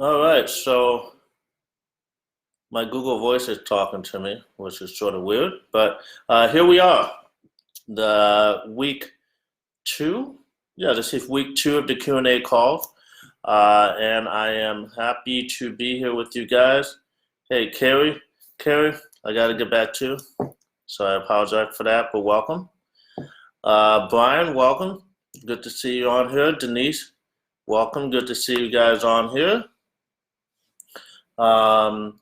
All right, so my Google Voice is talking to me, which is sort of weird, but here we are, the week two. Yeah, this is week two of the Q&A call, and I am happy to be here with you guys. Hey, Carrie, I got to get back to you, so I apologize for that, but welcome. Brian, welcome. Good to see you on here. Denise, welcome. Good to see you guys on here. Um,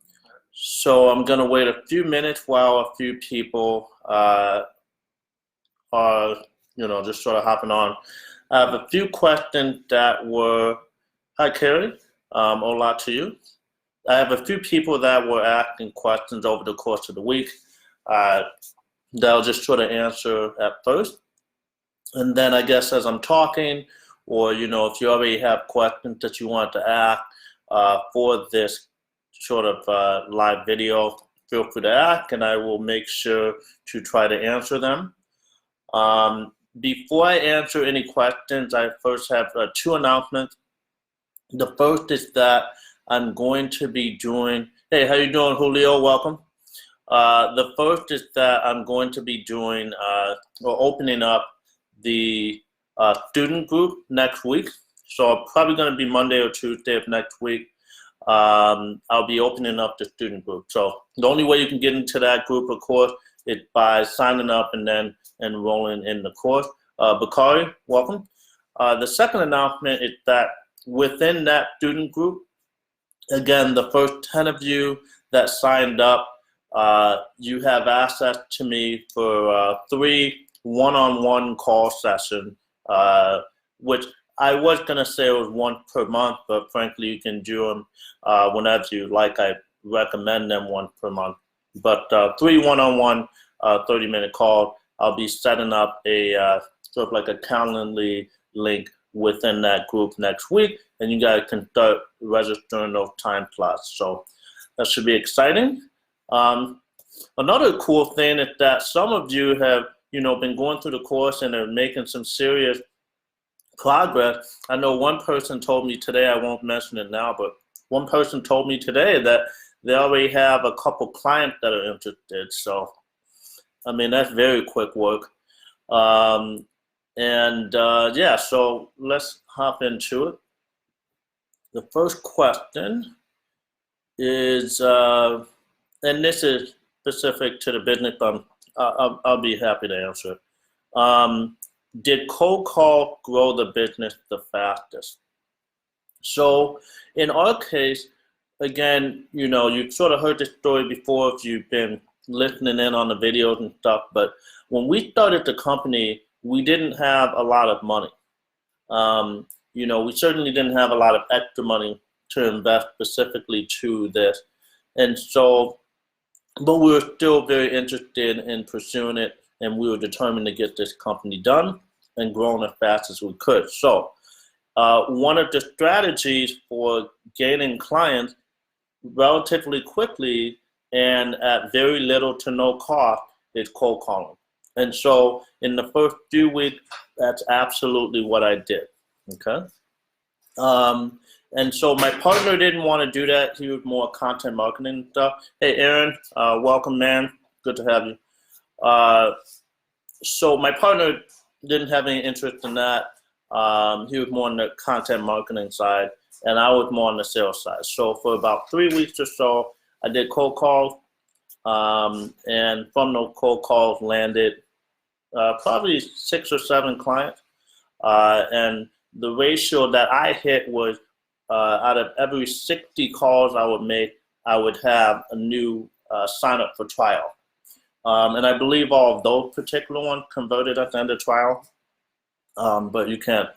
So I'm gonna wait a few minutes while a few people are, just sort of hopping on. I have a few questions that were, hi Carrie, hola to you. I have a few people that were asking questions over the course of the week uh, that I'll just sort of answer at first. And then I guess as I'm talking, or if you already have questions that you want to ask for this sort of live video, feel free to ask, and I will make sure to try to answer them. Before I answer any questions, I first have two announcements. The first is that I'm going to be doing. Hey, how you doing, Julio? Welcome. The first is that I'm going to be doing or opening up the student group next week. So probably going to be Monday or Tuesday of next week. I'll be opening up the student group. So the only way you can get into that group, of course, is by signing up and then enrolling in the course. Bakari, welcome. The second announcement is that within that student group, again, the first 10 of you that signed up, you have access to me for 3 one-on-one call sessions, which I was going to say it was one per month, but frankly, you can do them whenever you like. I recommend them once per month. But 3 one-on-one 30-minute call. I'll be setting up a sort of like a Calendly link within that group next week, and you guys can start registering those time slots. So that should be exciting. Another cool thing is that some of you have, been going through the course and are making some serious progress. I know one person told me today, I won't mention it now, but one person told me today that they already have a couple clients that are interested. So, I mean, that's very quick work. Yeah, so let's hop into it. The first question is, and this is specific to the business, but I'll be happy to answer it. Did cold call grow the business the fastest? So in our case, again, you've sort of heard this story before if you've been listening in on the videos and stuff, but when we started the company, we didn't have a lot of money. We certainly didn't have a lot of extra money to invest specifically to this. And so, but we were still very interested in pursuing it, and we were determined to get this company done and growing as fast as we could. So one of the strategies for gaining clients relatively quickly and at very little to no cost is cold calling. And so in the first few weeks, that's absolutely what I did. Okay. And so my partner didn't want to do that. He was more content marketing stuff. Hey, Aaron, welcome, man. Good to have you. So my partner didn't have any interest in that. He was more on the content marketing side, and I was more on the sales side. So for about 3 weeks or so, I did cold calls, and from those cold calls landed probably 6 or 7 clients. And the ratio that I hit was out of every 60 calls I would make, I would have a new sign up for trial. And I believe all of those particular ones converted at the end of trial. But you can't,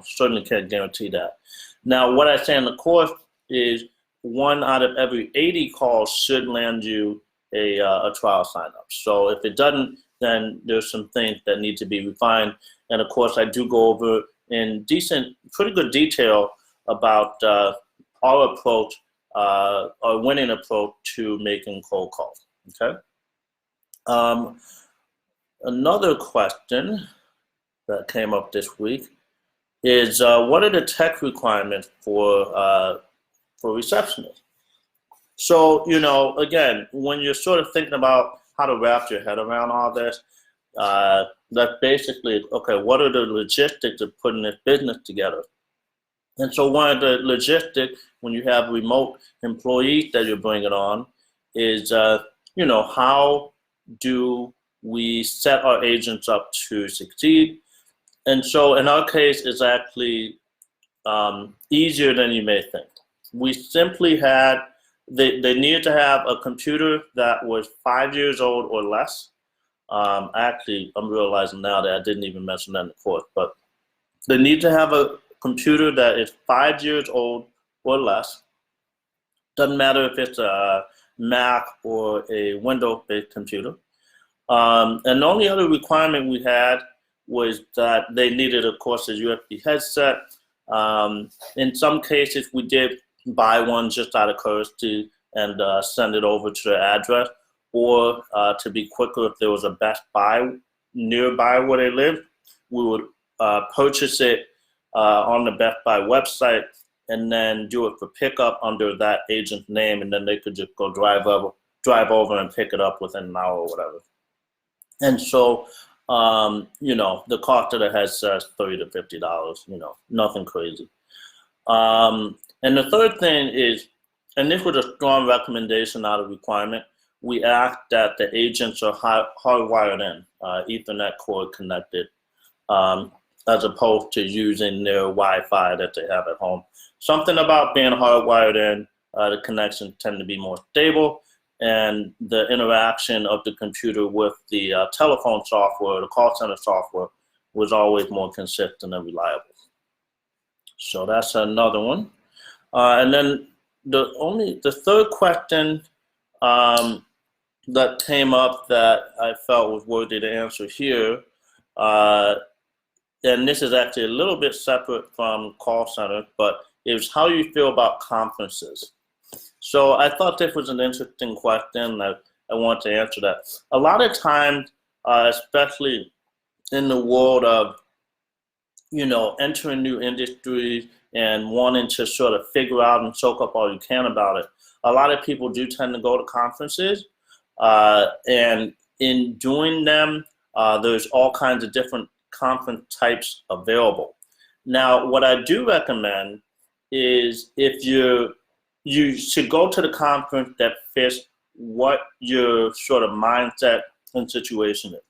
certainly can't guarantee that. Now, what I say in the course is 1 out of every 80 calls should land you a trial sign up. So if it doesn't, then there's some things that need to be refined. And of course, I do go over in pretty good detail about our approach, our winning approach to making cold calls. Okay. Another question that came up this week is what are the tech requirements for for receptionists. So, again, when you're sort of thinking about how to wrap your head around all this, that's basically, okay, what are the logistics of putting this business together? And so one of the logistics when you have remote employees that you're bringing on is, how do we set our agents up to succeed? And so in our case, it's actually easier than you may think. We simply had, they needed to have a computer that was 5 years old or less. Actually, I'm realizing now that I didn't even mention that in the course, but they need to have a computer that is 5 years old or less. Doesn't matter if it's a Mac or a Windows-based computer. And the only other requirement we had was that they needed, of course, a USB headset. In some cases, we did buy one just out of courtesy and send it over to their address, or to be quicker, if there was a Best Buy nearby where they lived, we would purchase it on the Best Buy website and then do it for pickup under that agent's name, and then they could just go drive over and pick it up within an hour or whatever. And so, the cost of the headset is $30 to $50, nothing crazy. And the third thing is, and this was a strong recommendation, not a requirement, we asked that the agents are hardwired in, Ethernet cord connected, as opposed to using their Wi-Fi that they have at home. Something about being hardwired in, the connections tend to be more stable, and the interaction of the computer with the telephone software, the call center software, was always more consistent and reliable. So that's another one. And then the third question that came up that I felt was worthy to answer here, and this is actually a little bit separate from call center, but it was how you feel about conferences. So I thought this was an interesting question. I want to answer that. A lot of times, especially in the world of, entering new industries and wanting to sort of figure out and soak up all you can about it, a lot of people do tend to go to conferences. And in doing them, there's all kinds of different conference types available. Now, what I do recommend is if you should go to the conference that fits what your sort of mindset and situation is.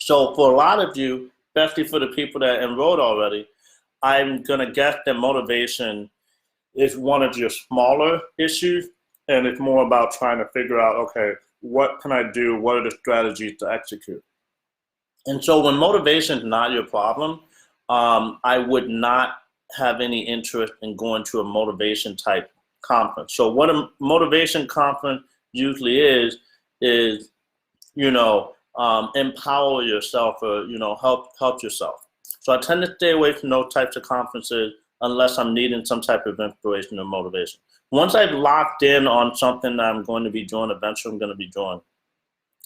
So for a lot of you, especially for the people that enrolled already, I'm going to guess that motivation is one of your smaller issues, and it's more about trying to figure out, okay, what can I do? What are the strategies to execute? And so when motivation is not your problem, I would not have any interest in going to a motivation type conference. So what a motivation conference usually is empower yourself or, help yourself. So I tend to stay away from those types of conferences unless I'm needing some type of inspiration or motivation. Once I've locked in on something that I'm going to be doing, eventually I'm going to be doing,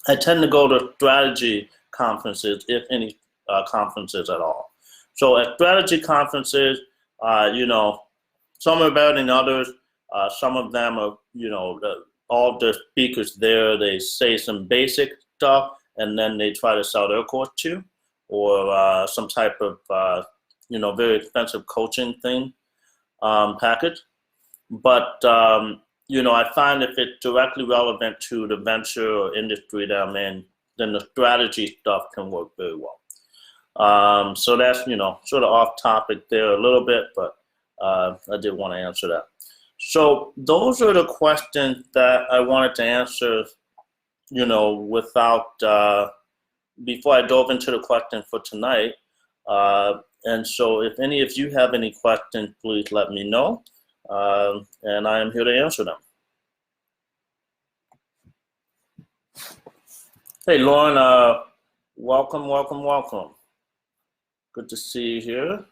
I tend to go to strategy conferences, if any conferences at all. So at strategy conferences, some are better than others. Some of them are, all the speakers there, they say some basic stuff and then they try to sell their course to you, or some type of, very expensive coaching thing, package. But, I find if it's directly relevant to the venture or industry that I'm in, then the strategy stuff can work very well. So that's, sort of off topic there a little bit, but I did want to answer that. So those are the questions that I wanted to answer, without, before I dove into the question for tonight. And so if any of you have any questions, please let me know. And I am here to answer them. Hey, Lauren, welcome. Good to see you here.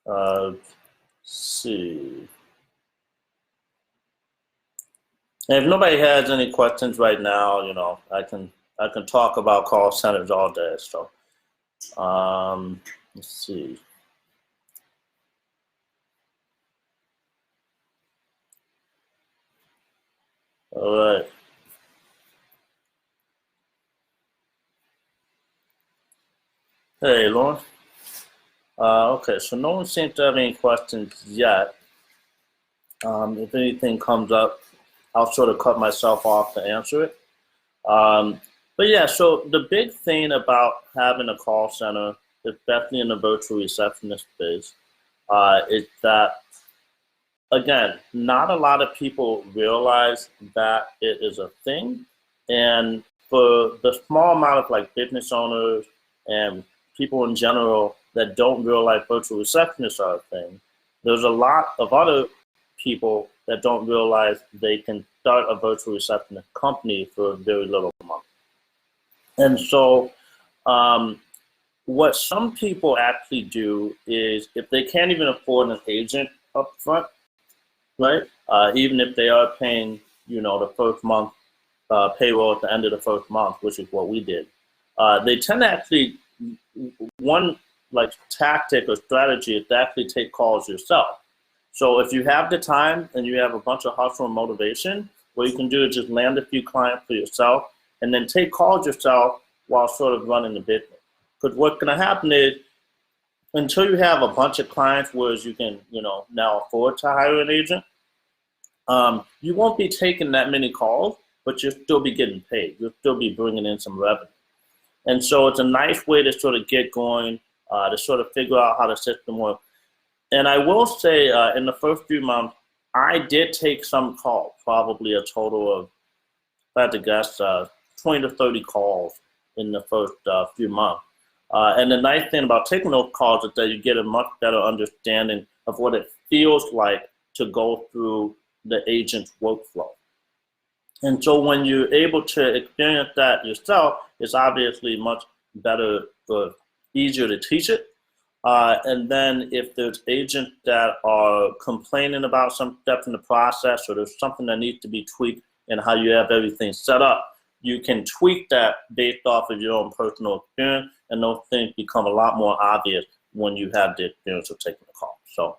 Let's see. And if nobody has any questions right now, I can talk about call centers all day. So let's see. All right. Hey, Lauren. Okay, so no one seems to have any questions yet. If anything comes up, I'll sort of cut myself off to answer it. Um, but yeah, so the big thing about having a call center, especially in the virtual receptionist space, is that, again, not a lot of people realize that it is a thing. And for the small amount of like business owners and people in general that don't realize virtual receptionists are a thing, there's a lot of other people that don't realize they can start a virtual receptionist company for very little money. And so, um, what some people actually do is if they can't even afford an agent up front, right? Even if they are paying, the first month payroll at the end of the first month, which is what we did, they tend to actually, one like tactic or strategy is to actually take calls yourself. So if you have the time and you have a bunch of hustle and motivation, what you can do is just land a few clients for yourself and then take calls yourself while sort of running the business. Because what's going to happen is until you have a bunch of clients, whereas you can, now afford to hire an agent, you won't be taking that many calls, but you'll still be getting paid. You'll still be bringing in some revenue. And so it's a nice way to sort of get going, to sort of figure out how the system works. And I will say in the first few months, I did take some calls, probably a total of, if I had to guess, 20 to 30 calls in the first few months. And the nice thing about taking those calls is that you get a much better understanding of what it feels like to go through the agent's workflow. And so when you're able to experience that yourself, it's obviously much better or easier to teach it. And then if there's agents that are complaining about some steps in the process or there's something that needs to be tweaked in how you have everything set up, you can tweak that based off of your own personal experience, and those things become a lot more obvious when you have the experience of taking the call. So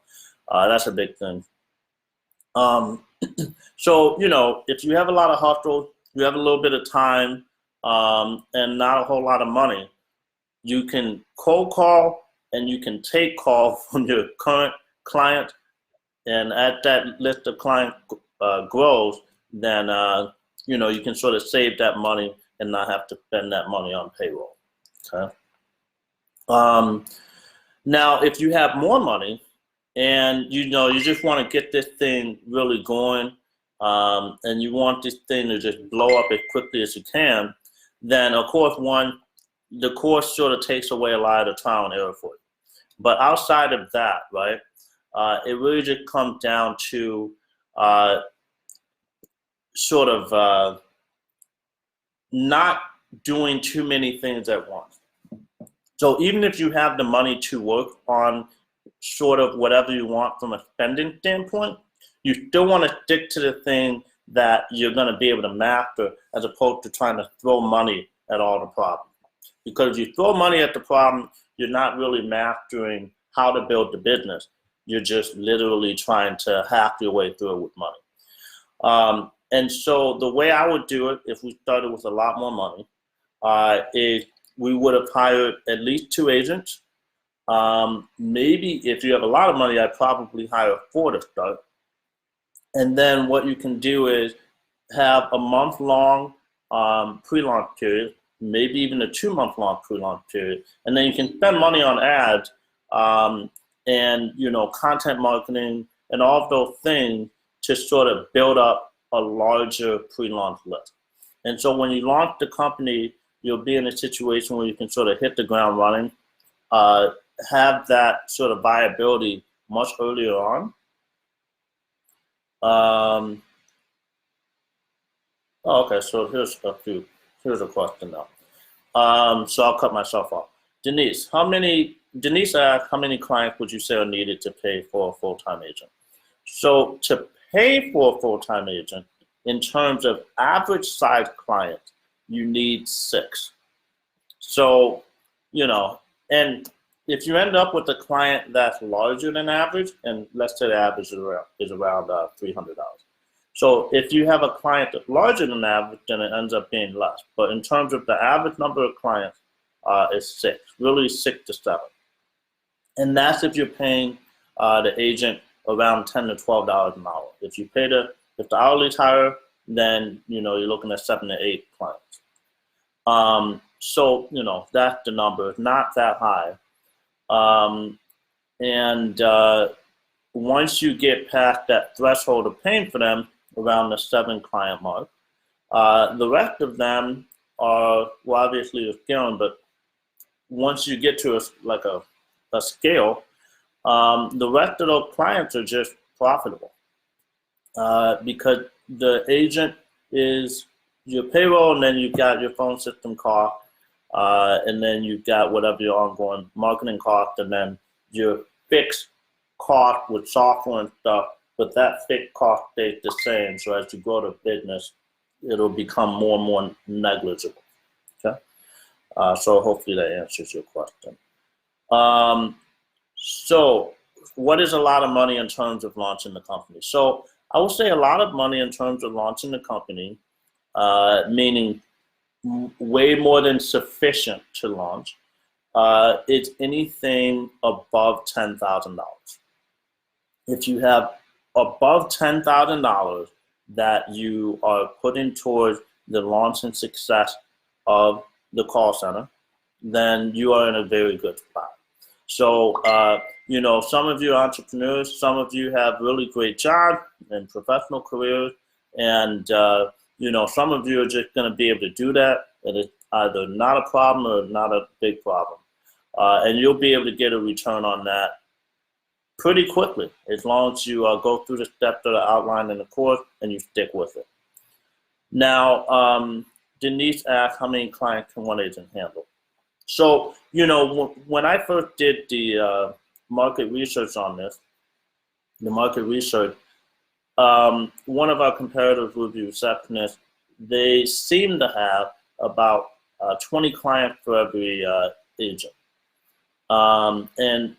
that's a big thing. So, if you have a lot of hustle, you have a little bit of time, and not a whole lot of money, you can cold call and you can take call from your current client. And as that list of clients grows, then, you can sort of save that money and not have to spend that money on payroll. Okay. Now, if you have more money, and you just want to get this thing really going, and you want this thing to just blow up as quickly as you can, then of course the course sort of takes away a lot of the trial and error for you. But outside of that, right, it really just comes down to sort of not doing too many things at once. So even if you have the money to work on sort of whatever you want from a spending standpoint, you still want to stick to the thing that you're going to be able to master as opposed to trying to throw money at all the problems. Because if you throw money at the problem, you're not really mastering how to build the business. You're just literally trying to hack your way through it with money. And so the way I would do it if we started with a lot more money is we would have hired at least 2 agents. Maybe if you have a lot of money, I'd probably hire 4 to start. And then what you can do is have a month-long pre-launch period, maybe even a 2-month-long pre-launch period. And then you can spend money on ads and, content marketing and all of those things to sort of build up a larger pre-launch list. And so when you launch the company, you'll be in a situation where you can sort of hit the ground running, have that sort of viability much earlier on. Okay, so here's a question now. So I'll cut myself off. Denise asked, how many clients would you say are needed to pay for a full-time agent? So to pay for a full-time agent, in terms of average size client, you need 6. So, and if you end up with a client that's larger than average, and let's say the average is around $300, So if you have a client that's larger than average, then it ends up being less. But in terms of the average number of clients, is 6, really 6 to 7. And that's if you're paying the agent around $10 to $12 an hour. If the hourly is higher, then you're looking at 7 to 8 clients. So that's the number. It's not that high. And once you get past that threshold of paying for them, around the 7 client mark, the rest of them are, well, obviously a scaling, but once you get to a scale, the rest of those clients are just profitable because the agent is your payroll, and then you've got your phone system cost, and then you've got whatever your ongoing marketing cost, and then your fixed cost with software and stuff, but that fixed cost stays the same. So as you grow the business, it'll become more and more negligible. Okay, so hopefully that answers your question. So what is a lot of money in terms of launching the company? So I would say a lot of money in terms of launching the company, meaning way more than sufficient to launch, is anything above $10,000. If you have above $10,000 that you are putting towards the launch and success of the call center, then you are in a very good spot. So, some of you are entrepreneurs, some of you have really great jobs and professional careers, and, some of you are just going to be able to do that, and it's either not a problem or not a big problem. And you'll be able to get a return on that pretty quickly, as long as you go through the steps that are outlined in the course and you stick with it. Now, Denise asked, how many clients can one agent handle? So, when I first did the market research on this, one of our competitors, Virtual Receptionist, they seem to have about 20 clients for every agent. And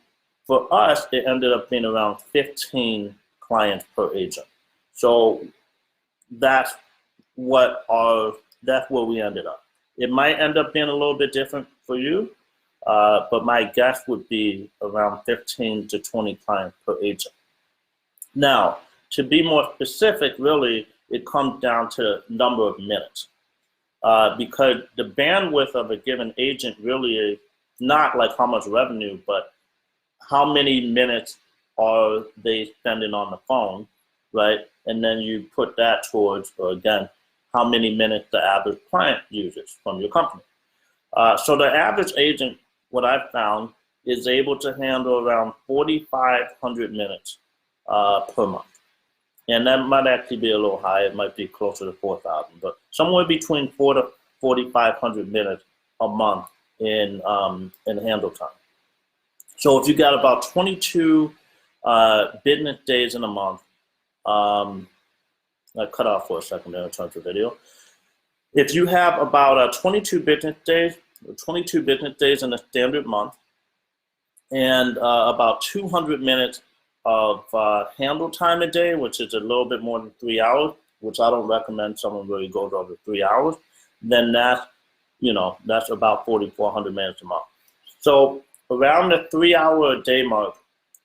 for us, it ended up being around 15 clients per agent. So that's where we ended up. It might end up being a little bit different for you, but my guess would be around 15 to 20 clients per agent. Now, to be more specific, really, it comes down to number of minutes, because the bandwidth of a given agent really is not like how much revenue, but how many minutes are they spending on the phone, right? And then you put that towards, or again, how many minutes the average client uses from your company. So the average agent, what I've found, is able to handle around 4,500 minutes per month. And that might actually be a little high. It might be closer to 4,000, but somewhere between 4,000 to 4,500 minutes a month in handle time. So if you got about 22 business days in a month, I cut off for a second there in terms of video. If you have about 22 business days in a standard month, and about 200 minutes of handle time a day, which is a little bit more than 3 hours, which I don't recommend someone really goes over 3 hours, then that's about 4,400 minutes a month. So around the 3 hour a day mark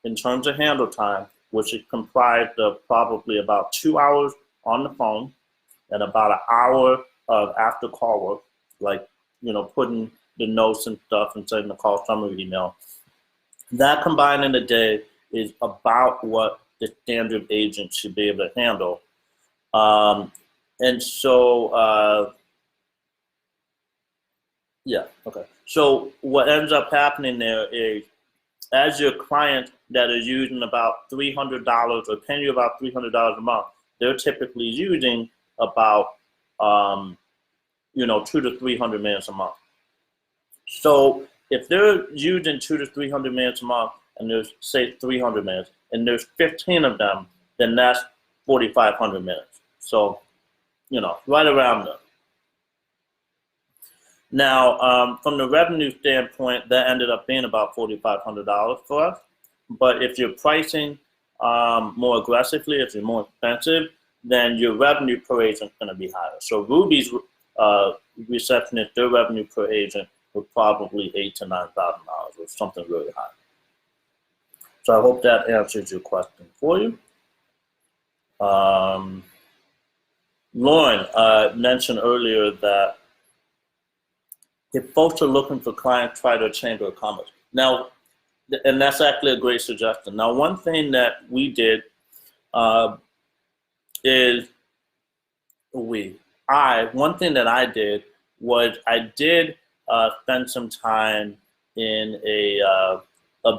in terms of handle time, which is comprised of probably about 2 hours on the phone and about an hour of after call work, like, putting the notes and stuff and sending the call summary email. That combined in a day is about what the standard agent should be able to handle. So what ends up happening there is, as your clients that are using about $300 or paying you about $300 a month, they're typically using about 200 to 300 minutes a month. So if they're using 200 to 300 minutes a month, and there's, say, 300 minutes, and there's 15 of them, then that's 4,500 minutes. So, right around there. Now, from the revenue standpoint, that ended up being about $4,500 for us. But if you're pricing more aggressively, if you're more expensive, then your revenue per agent is going to be higher. So Ruby's receptionist, their revenue per agent was probably $8,000 to $9,000, or something really high. So I hope that answers your question for you. Lauren mentioned earlier that if folks are looking for clients, try to Chamber of Commerce. Now, and that's actually a great suggestion. Now, one thing that we did one thing that I did was I did spend some time in a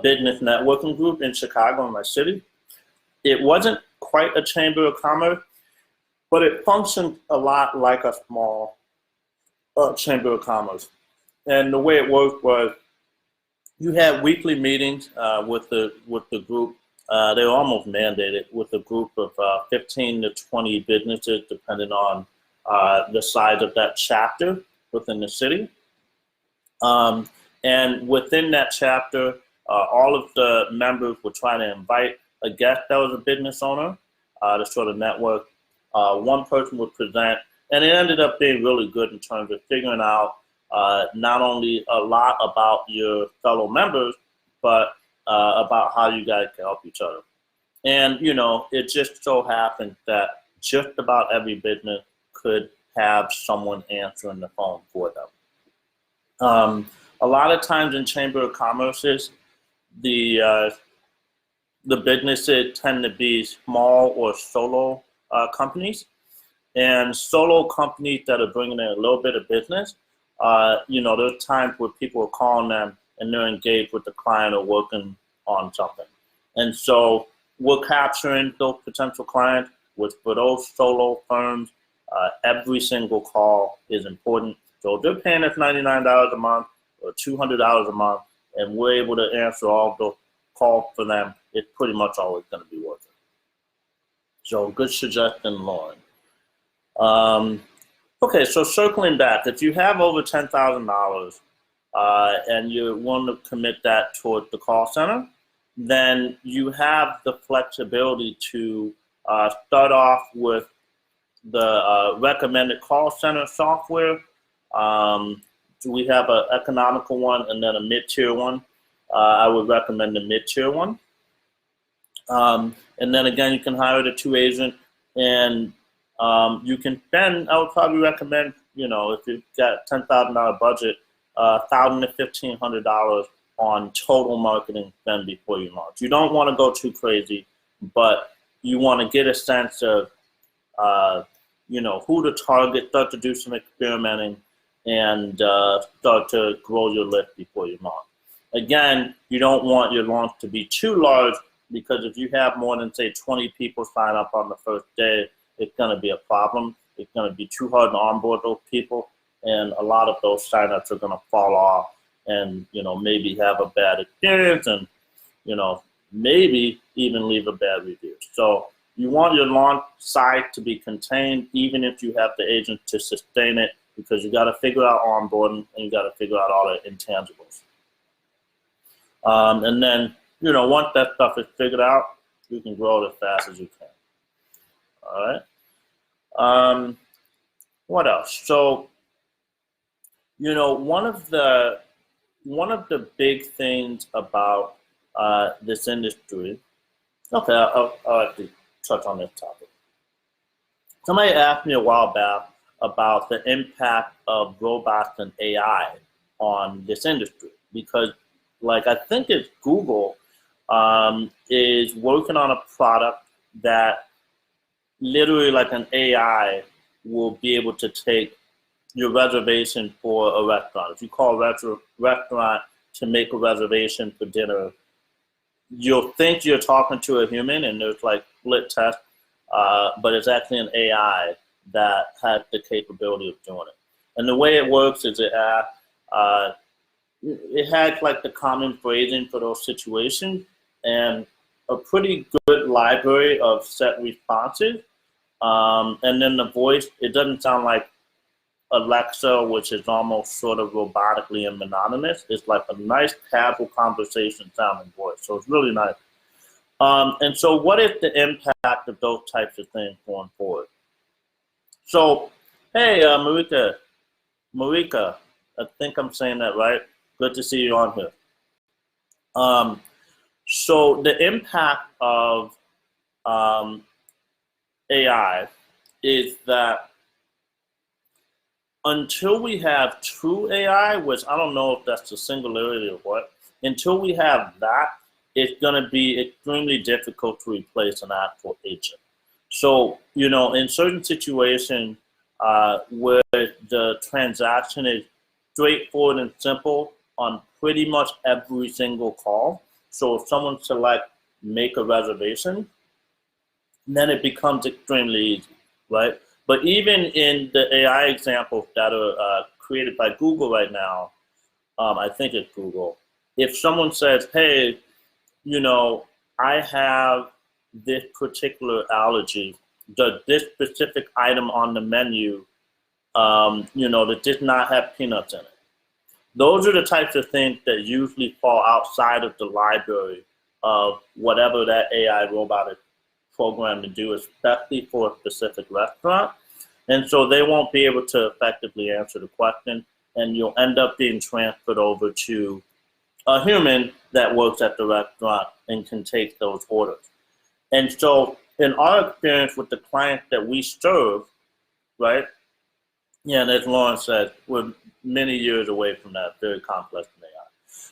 business networking group in Chicago, in my city. It wasn't quite a Chamber of Commerce, but it functioned a lot like a small Chamber of Commerce. And the way it worked was you had weekly meetings with the group. They were almost mandated, with a group of 15 to 20 businesses, depending on the size of that chapter within the city. And within that chapter, all of the members would try to invite a guest that was a business owner to sort of network. One person would present, and it ended up being really good in terms of figuring out not only a lot about your fellow members, but about how you guys can help each other. And, you know, it just so happened that just about every business could have someone answering the phone for them. A lot of times in Chamber of Commerce's, the businesses tend to be small or solo companies. And solo companies that are bringing in a little bit of business, you know, there's times where people are calling them and they're engaged with the client or working on something. And so we're capturing those potential clients. For those solo firms, every single call is important. So if they're paying us $99 a month or $200 a month, and we're able to answer all those calls for them, it's pretty much always going to be worth it. So good suggestion, Lauren. Okay, so circling back, if you have over $10,000 and you want to commit that toward the call center, then you have the flexibility to start off with the recommended call center software. We have an economical one and then a mid-tier one. I would recommend the mid-tier one. And then again, you can hire the 2 agent, and you can spend, I would probably recommend, you know, if you've got $10,000 budget, $1,000 to $1,500 on total marketing spend before you launch. You don't want to go too crazy, but you want to get a sense of, you know, who to target, start to do some experimenting, and start to grow your list before you launch. Again, you don't want your launch to be too large, because if you have more than, say, 20 people sign up on the first day, it's going to be a problem. It's going to be too hard to onboard those people, and a lot of those signups are going to fall off and, you know, maybe have a bad experience and, you know, maybe even leave a bad review. So you want your launch size to be contained, even if you have the agent to sustain it, because you got to figure out onboarding and you got to figure out all the intangibles. And then, you know, once that stuff is figured out, you can grow it as fast as you can. All right. What else? So, you know, one of the big things about this industry. Okay, I'll actually touch on this topic. Somebody asked me a while back about the impact of robots and AI on this industry, because, like, I think it's Google is working on a product that literally, like an AI, will be able to take your reservation for a restaurant. If you call a restaurant to make a reservation for dinner, you'll think you're talking to a human, and there's like split test, but it's actually an AI that has the capability of doing it. And the way it works is it has like the common phrasing for those situations and a pretty good library of set responses. And then the voice, it doesn't sound like Alexa, which is almost sort of robotically and monotonous. It's like a nice, casual conversation sounding voice. So it's really nice. And so what is the impact of those types of things going forward? So, hey, Marika, I think I'm saying that right. Good to see you on here. So the impact of AI is that until we have true AI, which I don't know if that's the singularity or what, until we have that, it's going to be extremely difficult to replace an actual agent. So, in certain situations where the transaction is straightforward and simple on pretty much every single call, so if someone select make a reservation, then it becomes extremely easy, right? But even in the AI examples that are created by Google right now, I think it's Google, if someone says, hey, I have this particular allergy, this specific item on the menu, that did not have peanuts in it. Those are the types of things that usually fall outside of the library of whatever that AI robot is programmed to do, especially for a specific restaurant. And so they won't be able to effectively answer the question, and you'll end up being transferred over to a human that works at the restaurant and can take those orders. And so in our experience with the clients that we serve, right, yeah, and as Lauren said, we're many years away from that, very complex in AI.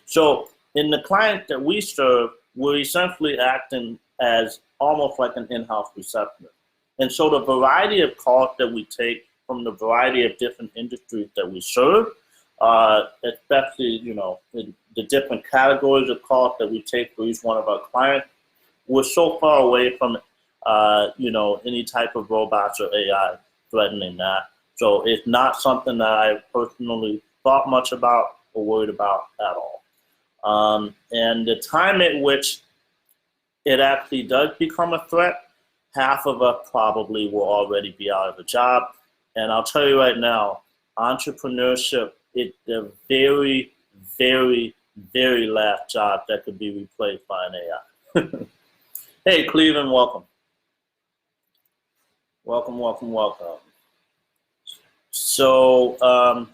So in the clients that we serve, we're essentially acting as almost like an in-house receptionist. And so the variety of calls that we take from the variety of different industries that we serve, especially, in the different categories of calls that we take for each one of our clients, we're so far away from, any type of robots or AI threatening that. So it's not something that I personally thought much about or worried about at all. And the time at which it actually does become a threat, half of us probably will already be out of a job. And I'll tell you right now, entrepreneurship is the very, very, very last job that could be replaced by an AI. Hey, Cleveland, welcome. Welcome, welcome, welcome. So, all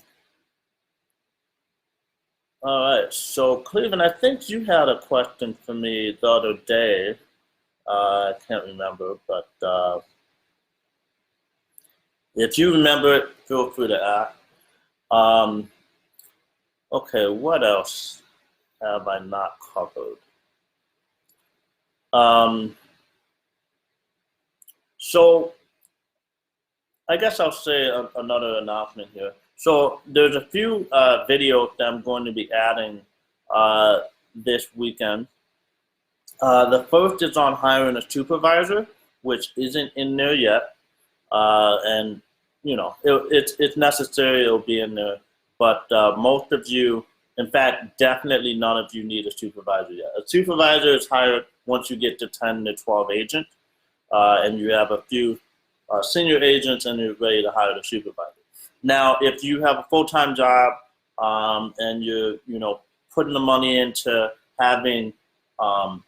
right. So, Cleveland, I think you had a question for me the other day. I can't remember, but if you remember it, feel free to ask. Okay, what else have I not covered? So I guess I'll say another announcement here. So there's a few videos that I'm going to be adding this weekend. The first is on hiring a supervisor, which isn't in there yet. And, it's necessary, it'll be in there. But most of you, in fact, definitely none of you need a supervisor yet. A supervisor is hired once you get to 10 to 12 agents, and you have a few senior agents and you're ready to hire the supervisor. Now, if you have a full-time job and you're, putting the money into having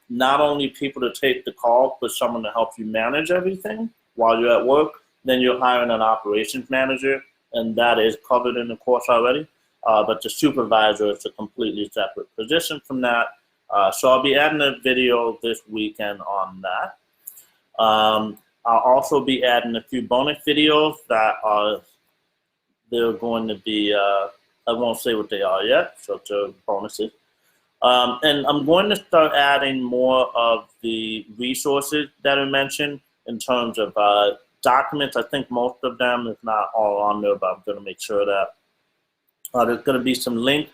not only people to take the call, but someone to help you manage everything while you're at work, then you're hiring an operations manager, and that is covered in the course already. But the supervisor is a completely separate position from that. So I'll be adding a video this weekend on that. I'll also be adding a few bonus videos that they're going to be, I won't say what they are yet, so they're bonuses. And I'm going to start adding more of the resources that are mentioned in terms of documents. I think most of them, if not all, on there, but I'm going to make sure that there's going to be some link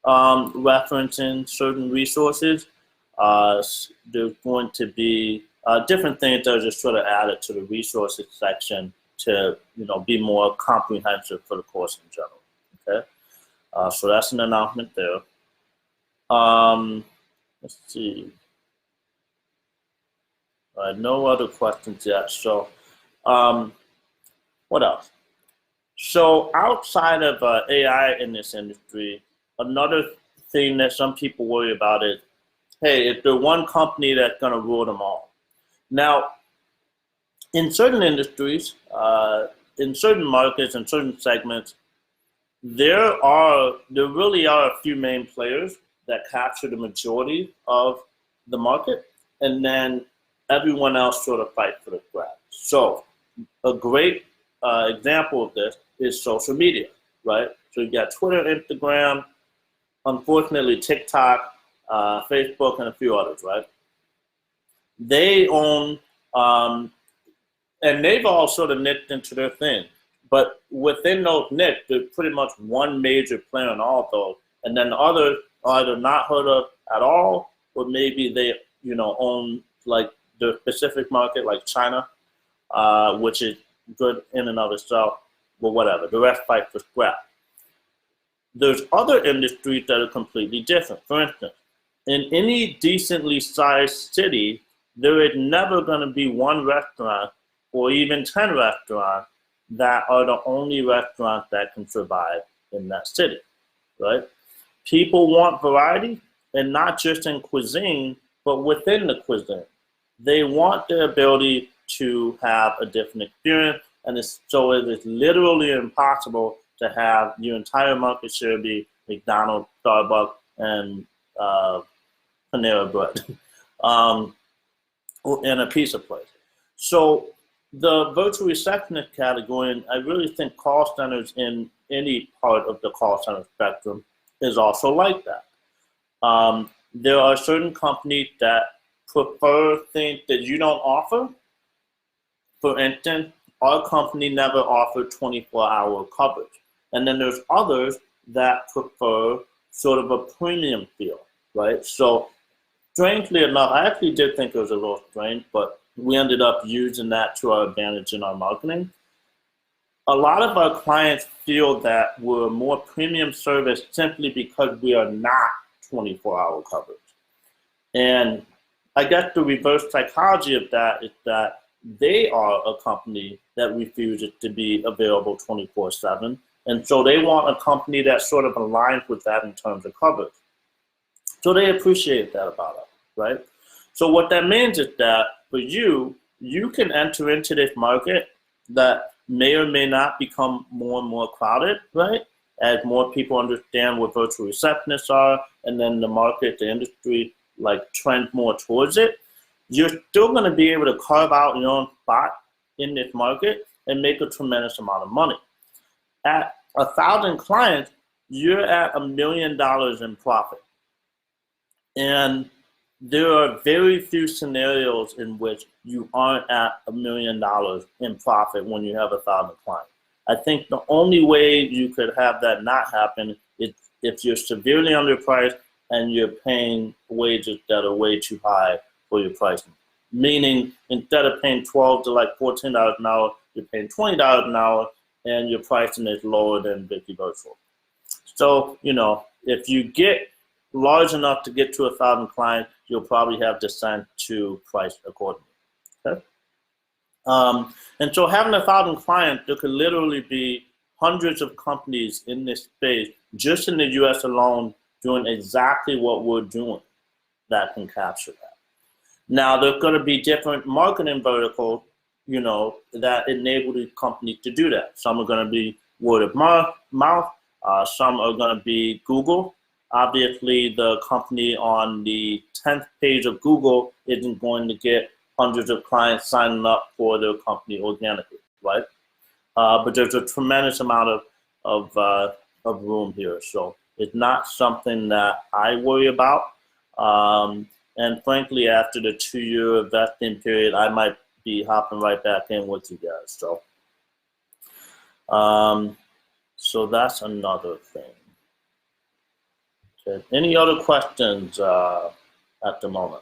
referencing certain resources. There's going to be different things that are just sort of added to the resources section to be more comprehensive for the course in general. Okay, so that's an announcement there. Let's see. All right, no other questions yet. So, what else? So outside of AI in this industry, another thing that some people worry about is, hey, if there's one company that's going to rule them all. Now, in certain industries, in certain markets, in certain segments, there really are a few main players that capture the majority of the market, and then everyone else sort of fight for the grab. So a great example of this is social media, right? So you've got Twitter, Instagram, unfortunately TikTok, Facebook, and a few others, right? They own, and they've all sort of nicked into their thing. But within those nicks, there's pretty much one major player in all of those. And then the others are either not heard of at all, or maybe they, own like the specific market, like China, which is good in and of itself, but whatever. The rest fight for scrap. There's other industries that are completely different. For instance, in any decently sized city, there is never going to be one restaurant or even 10 restaurants that are the only restaurants that can survive in that city, right? People want variety, and not just in cuisine, but within the cuisine. They want the ability to have a different experience, and so it is literally impossible to have your entire market share be McDonald's, Starbucks, and Panera Bread, and a pizza place. So the virtual receptionist category, and I really think call centers in any part of the call center spectrum is also like that. There are certain companies that prefer things that you don't offer. For instance, our company never offered 24-hour coverage. And then there's others that prefer sort of a premium feel, right? So strangely enough, I actually did think it was a little strange, but we ended up using that to our advantage in our marketing. A lot of our clients feel that we're more premium service simply because we are not 24-hour coverage. And I guess the reverse psychology of that is that they are a company that refuses to be available 24/7. And so they want a company that sort of aligns with that in terms of coverage. So they appreciate that about us, right? So what that means is that for you, you can enter into this market that may or may not become more and more crowded, right? As more people understand what virtual receptionists are, and then the market, the industry, like trend more towards it. You're still going to be able to carve out your own spot in this market and make a tremendous amount of money. At 1,000 clients, you're at $1 million in profit. And there are very few scenarios in which you aren't at $1 million in profit when you have 1,000 clients. I think the only way you could have that not happen is if you're severely underpriced and you're paying wages that are way too high for your pricing. Meaning, instead of paying $12 to like $14 an hour, you're paying $20 an hour, and your pricing is lower than Vicky Virtual. So, if you get large enough to get to 1,000 clients, you'll probably have descent to price accordingly. Okay? And so having 1,000 clients, there could literally be hundreds of companies in this space, just in the US alone, doing exactly what we're doing that can capture that. Now, there's going to be different marketing verticals, that enable these companies to do that. Some are going to be word of mouth. Some are going to be Google. Obviously, the company on the 10th page of Google isn't going to get hundreds of clients signing up for their company organically, right? But there's a tremendous amount of room here. So it's not something that I worry about. And frankly, after the 2-year vesting period, I might be hopping right back in with you guys. So, so that's another thing. Okay. Any other questions at the moment?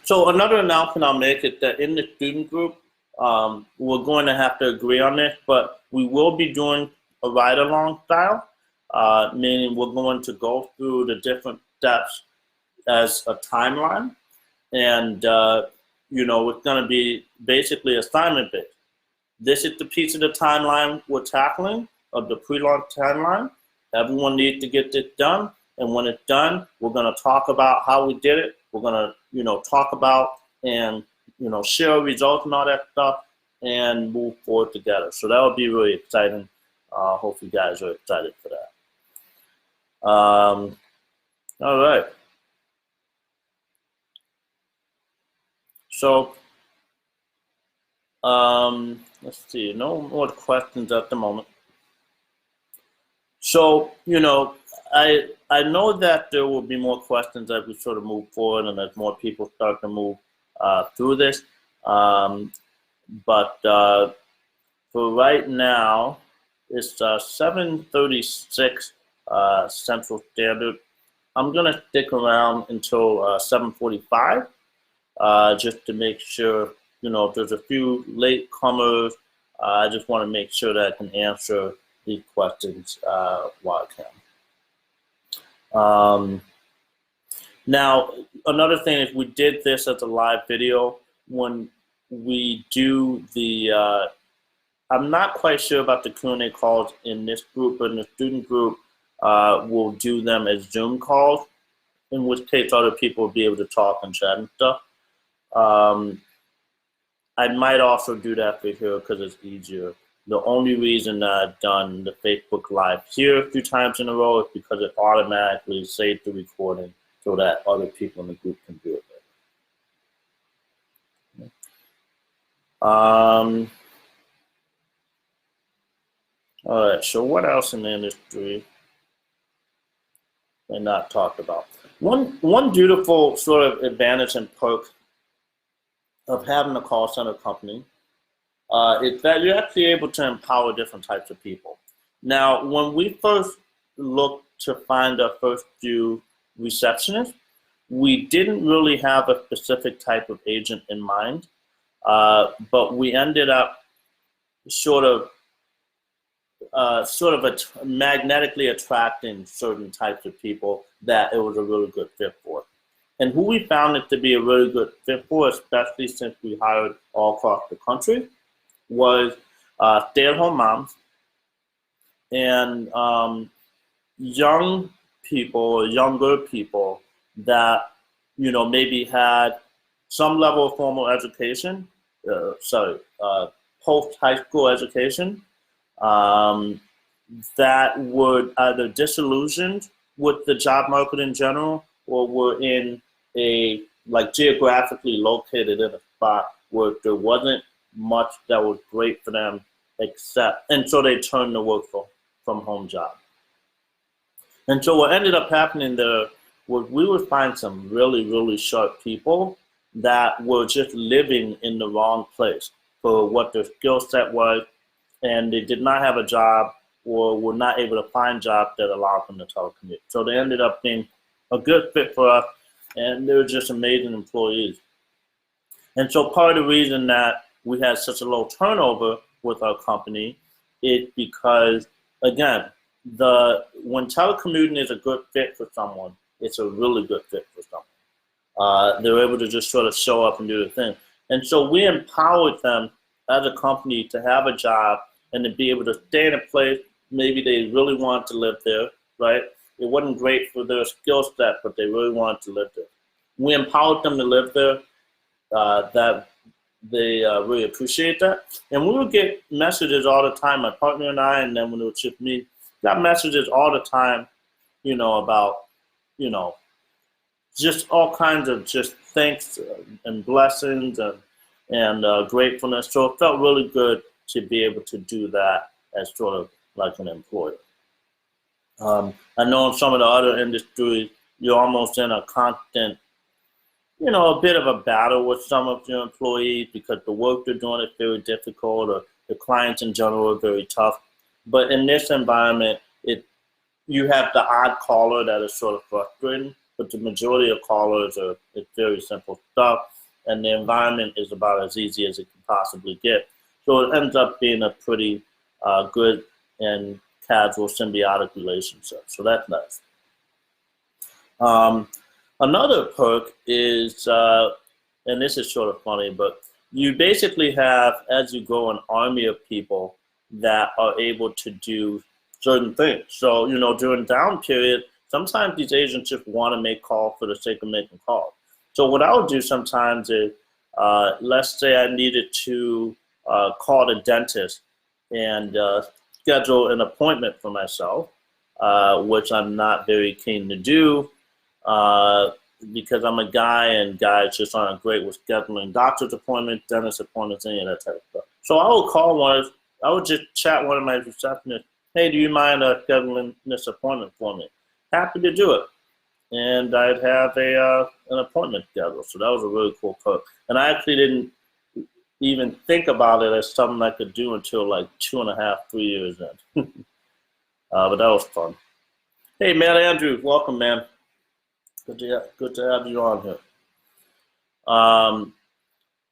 So another announcement I'll make is that in the student group, we're going to have to agree on this, but we will be doing a ride-along style, meaning we're going to go through the different steps as a timeline, and it's going to be basically assignment-based. This is the piece of the timeline we're tackling, of the pre-launch timeline. Everyone needs to get this done, And when it's done, we're going to talk about how we did it. We're going to, talk about and, share results and all that stuff and move forward together. So that would be really exciting. Hope you guys are excited for that. All right. So, let's see, no more questions at the moment. So, I know that there will be more questions as we sort of move forward and as more people start to move through this. But for right now, it's 7:36 Central Standard. I'm going to stick around until 7:45 just to make sure, if there's a few late comers, I just want to make sure that I can answer these questions while I can. Now, another thing is we did this as a live video. When we do the, I'm not quite sure about the Q&A calls in this group, but in the student group, we'll do them as Zoom calls, in which case other people will be able to talk and chat and stuff. I might also do that for here because it's easier. The only reason that I've done the Facebook Live here a few times in a row is because it automatically saves the recording so that other people in the group can do it. All right, so what else in the industry I not talked about? One beautiful sort of advantage and perk of having a call center company is that you're actually able to empower different types of people. Now, when we first looked to find our first few receptionists, we didn't really have a specific type of agent in mind, but we ended up sort of magnetically attracting certain types of people that it was a really good fit for. And who we found it to be a really good fit for, especially since we hired all across the country, was stay-at-home moms and young people or younger people that, maybe had some level of formal education, post-high school education, that would either disillusioned with the job market in general or were in a, geographically located in a spot where there wasn't much that was great for them and so they turned to work from home job. And so what ended up happening there was we would find some really, really sharp people that were just living in the wrong place for what their skill set was, and they did not have a job or were not able to find jobs that allowed them to telecommute. So they ended up being a good fit for us, and they were just amazing employees. And so part of the reason that we had such a low turnover with our company is because, again, when telecommuting is a good fit for someone, it's a really good fit for someone. They're able to just sort of show up and do the thing. And so we empowered them as a company to have a job and to be able to stay in a place. Maybe they really wanted to live there, right? It wasn't great for their skill set, but they really wanted to live there. We empowered them to live there. That they really appreciate that. And we would get messages all the time, my partner and I, and then when it was just me, got messages all the time, about, just all kinds of just thanks and blessings and gratefulness. So it felt really good to be able to do that as sort of like an employer. I know in some of the other industries, you're almost in a constant, a bit of a battle with some of your employees because the work they're doing is very difficult or the clients in general are very tough. But in this environment, you have the odd caller that is sort of frustrating, but the majority of callers it's very simple stuff, and the environment is about as easy as it can possibly get. So it ends up being a pretty good and casual symbiotic relationship. So that's nice. Another perk is, and this is sort of funny, but you basically have, as you grow, an army of people that are able to do certain things. So, during down period, sometimes these agents just want to make calls for the sake of making calls. So what I would do sometimes is, let's say I needed to call the dentist and schedule an appointment for myself, which I'm not very keen to do because I'm a guy and guys just aren't great with scheduling doctor's appointments, dentist appointments, any of that type of stuff. So I would just chat one of my receptionists, hey, do you mind scheduling this appointment for me? Happy to do it. And I'd have an appointment scheduled. So that was a really cool perk. And I actually didn't even think about it as something I could do until like 2.5, 3 years in. But that was fun. Hey, man, Andrew, welcome, man. Good to have you on here.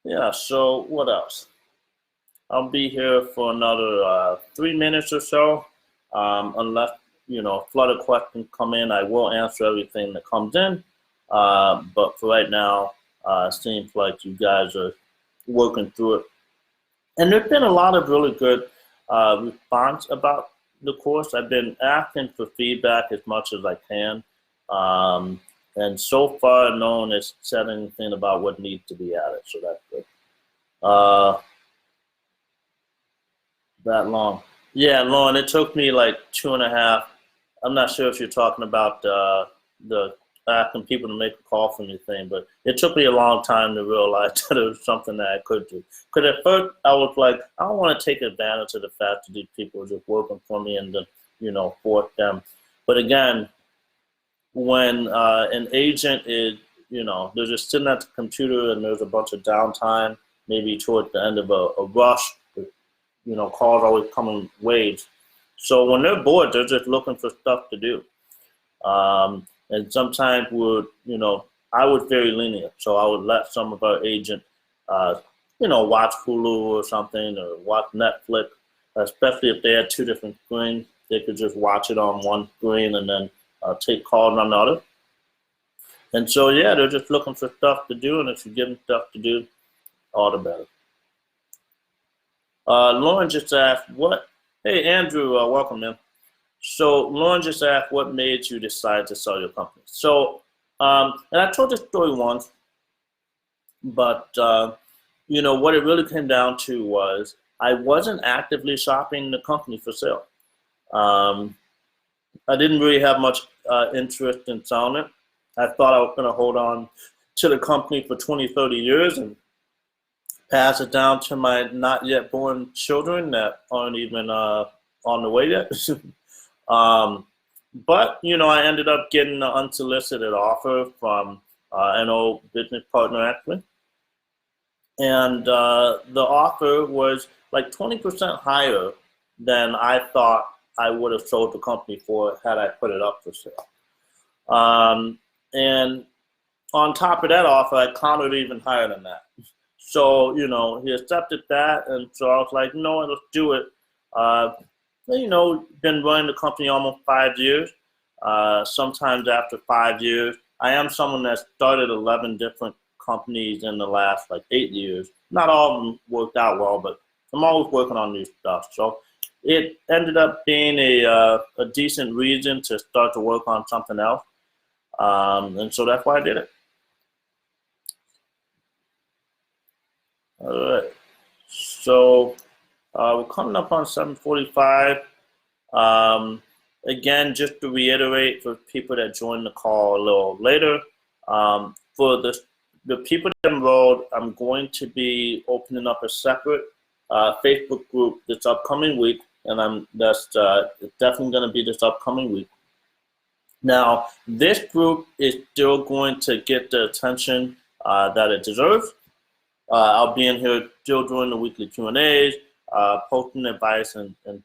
Yeah, so what else? I'll be here for another 3 minutes or so. Unless, a flood of questions come in, I will answer everything that comes in. But for right now, it seems like you guys are working through it. And there's been a lot of really good response about the course. I've been asking for feedback as much as I can. And so far, no one has said anything about what needs to be added, so that's good. That long. Yeah, Lauren, it took me like 2.5. I'm not sure if you're talking about the asking people to make a call for me thing, but it took me a long time to realize that it was something that I could do. Because at first I was like, I don't want to take advantage of the fact that these people are just working for me and then, force them. But again, when an agent is, they're just sitting at the computer and there's a bunch of downtime, maybe towards the end of a rush, calls always come in waves. So when they're bored, they're just looking for stuff to do. And sometimes I was very lenient. So I would let some of our agents, watch Hulu or something or watch Netflix, especially if they had 2 different screens. They could just watch it on one screen and then take calls on the other. And so, yeah, they're just looking for stuff to do. And if you give them stuff to do, all the better. Lauren just asked, hey, Andrew, welcome, man. So Lauren just asked, what made you decide to sell your company? So, and I told this story once, but, what it really came down to was I wasn't actively shopping the company for sale. I didn't really have much interest in selling it. I thought I was going to hold on to the company for 20, 30 years and pass it down to my not yet born children that aren't even on the way yet. But, I ended up getting an unsolicited offer from an old business partner, actually. And the offer was like 20% higher than I thought I would have sold the company for had I put it up for sale. And on top of that offer, I countered even higher than that. So, he accepted that, and so I was like, no, let's do it. Been running the company almost 5 years. Sometimes after 5 years, I am someone that started 11 different companies in the last 8 years. Not all of them worked out well, but I'm always working on new stuff. So it ended up being a decent reason to start to work on something else. And so that's why I did it. All right. So we're coming up on 7:45. Again, just to reiterate for people that joined the call a little later, for the people that enrolled, I'm going to be opening up a separate Facebook group this upcoming week, and that's definitely going to be this upcoming week. Now, this group is still going to get the attention that it deserves. I'll be in here still doing the weekly Q&As, posting advice and things.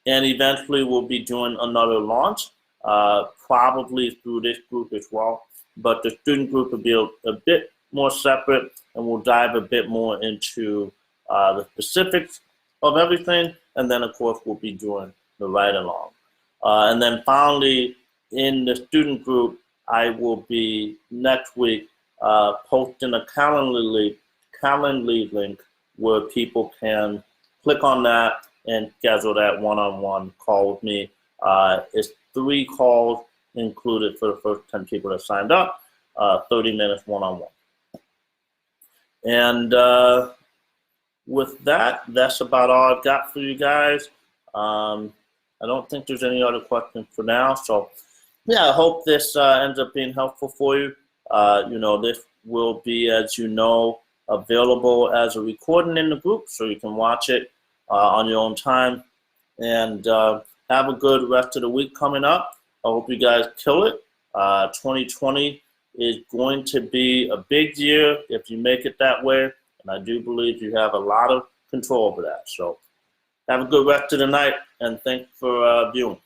And eventually we'll be doing another launch, probably through this group as well. But the student group will be a bit more separate, and we'll dive a bit more into the specifics of everything. And then, of course, we'll be doing the ride-along. And then finally, in the student group, I will be next week posting a Calendly link where people can click on that and schedule that one-on-one call with me. It's 3 calls included for the first 10 people that signed up, 30 minutes one-on-one. And with that, that's about all I've got for you guys. I don't think there's any other questions for now. So, yeah, I hope this ends up being helpful for you. This will be, as you know, available as a recording in the group, so you can watch it on your own time. And have a good rest of the week coming up. I hope you guys kill it. 2020 is going to be a big year if you make it that way. And I do believe you have a lot of control over that. So have a good rest of the night, and thanks for viewing.